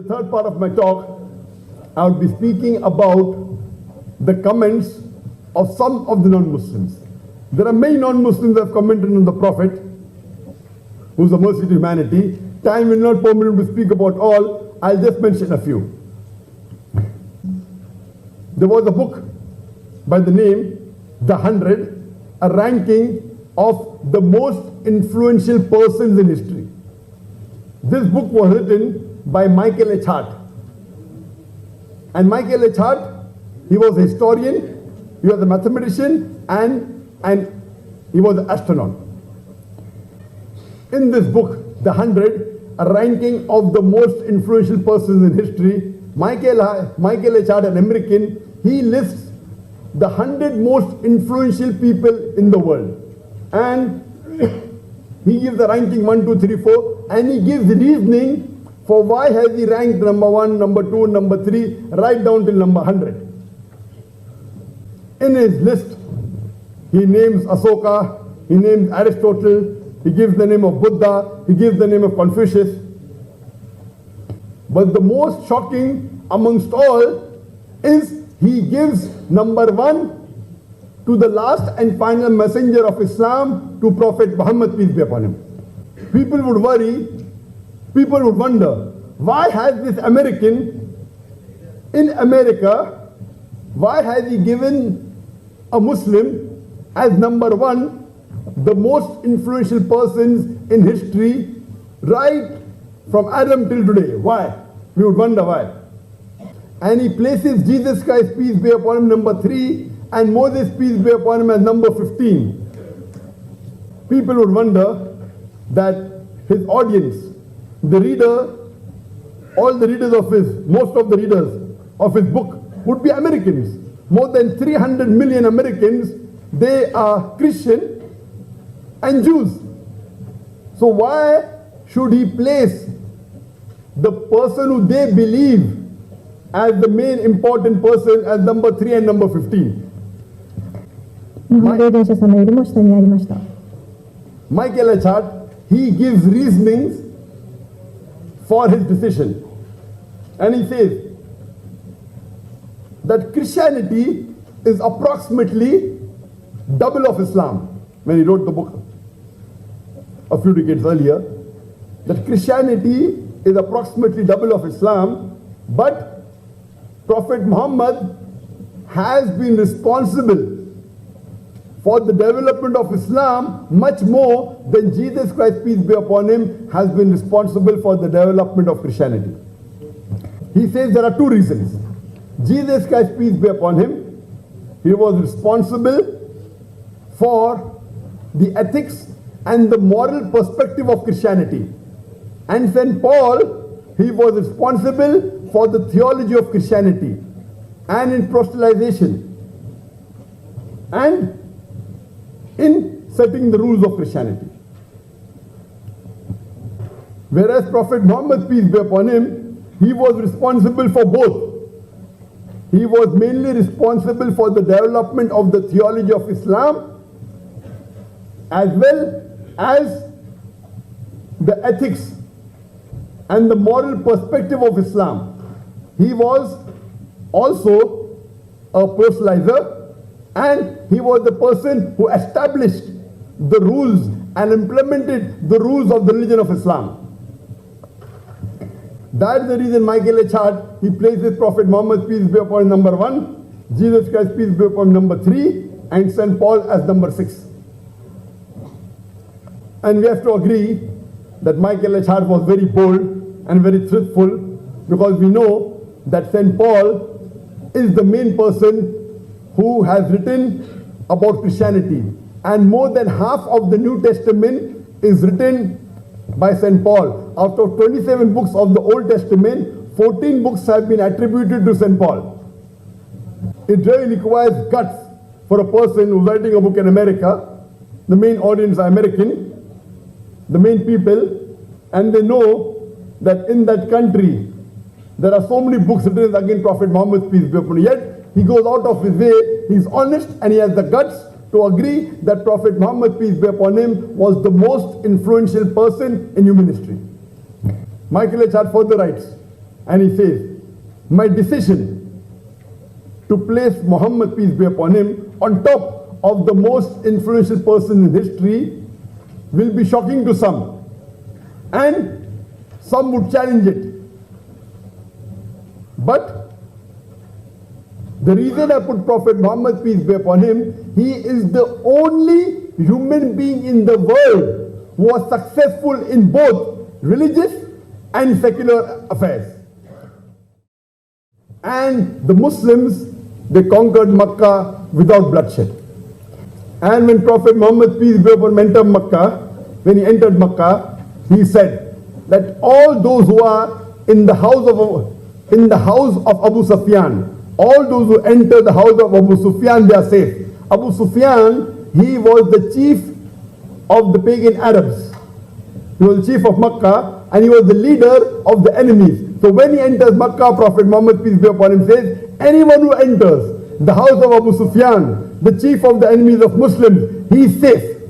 the third part of my talk, I will be speaking about the comments of some of the non-Muslims. There are many non-Muslims that have commented on the Prophet, who is a mercy to humanity. Time will not permit me to speak about all. I'll just mention a few. There was a book by the name The 100, a ranking of the most influential persons in history. This book was written by Michael H. Hart. And Michael H. Hart, he was a historian, he was a mathematician, and he was an astronaut. In this book, The 100, a ranking of the most influential persons in history, Michael H. Hart, an American, he lists the 100 most influential people in the world. And he gives the ranking 1, 2, 3, 4, and he gives reasoning for why has he ranked number 1, number 2, number 3, right down till number 100. In his list, he names Ashoka, he names Aristotle, he gives the name of Buddha, he gives the name of Confucius. But the most shocking amongst all is he gives number 1 to the last and final messenger of Islam, to Prophet Muhammad, peace be upon him. People would worry, people would wonder, why has this American in America, why has he given a Muslim as number 1, the most influential persons in history, right from Adam till today? Why? We would wonder why. And he places Jesus Christ, peace be upon him, number 3, and Moses, peace be upon him, as number 15. People would wonder that his audience, the reader, all the readers of most of the readers of his book would be Americans. More than 300 million Americans, they are Christian and Jews. So why should he place the person who they believe as the main important person as number 3 and number 15? Michael H. Hart, he gives reasonings for his decision. And he says that Christianity is approximately double of Islam. When he wrote the book a few decades earlier, that Christianity is approximately double of Islam, but Prophet Muhammad has been responsible for the development of Islam much more than Jesus Christ, peace be upon him, has been responsible for the development of Christianity. He says there are 2 reasons. Jesus Christ, peace be upon him, he was responsible for the ethics and the moral perspective of Christianity. And St. Paul, he was responsible for the theology of Christianity and in proselytization and in setting the rules of Christianity. Whereas Prophet Muhammad, peace be upon him, he was responsible for both. He was mainly responsible for the development of the theology of Islam as well as the ethics and the moral perspective of Islam. He was also a proselyter, and he was the person who established the rules and implemented the rules of the religion of Islam. That's the reason Michael H. Hart, he places Prophet Muhammad, peace be upon him, number 1, Jesus Christ, peace be upon him, number 3, and St. Paul as number 6. And we have to agree that Michael H. Hart was very bold and very truthful, because we know that St. Paul is the main person who has written about Christianity. And more than half of the New Testament is written by St. Paul. Out of 27 books of the Old Testament, 14 books have been attributed to St. Paul. It really requires guts for a person who's writing a book in America. The main audience are American, the main people, and they know that in that country there are so many books written against Prophet Muhammad, peace be upon him. Yet he goes out of his way, he's honest, and he has the guts to agree that Prophet Muhammad, peace be upon him, was the most influential person in human history. Michael H. Hart further writes And he says, my decision to place Muhammad, peace be upon him, on top of the most influential person in history will be shocking to some. And some would challenge it. But the reason I put Prophet Muhammad, peace be upon him, he is the only human being in the world who was successful in both religious and secular affairs. And the Muslims, they conquered Makkah without bloodshed. And when Prophet Muhammad, peace be upon him, entered Makkah, when he entered Makkah, he said that all those who are in the house of Abu Sufyan, all those who enter the house of Abu Sufyan, they are safe. Abu Sufyan, he was the chief of the pagan Arabs. He was the chief of Makkah and he was the leader of the enemies. So when he enters Makkah, Prophet Muhammad, peace be upon him, says, anyone who enters the house of Abu Sufyan, the chief of the enemies of Muslims, he is safe.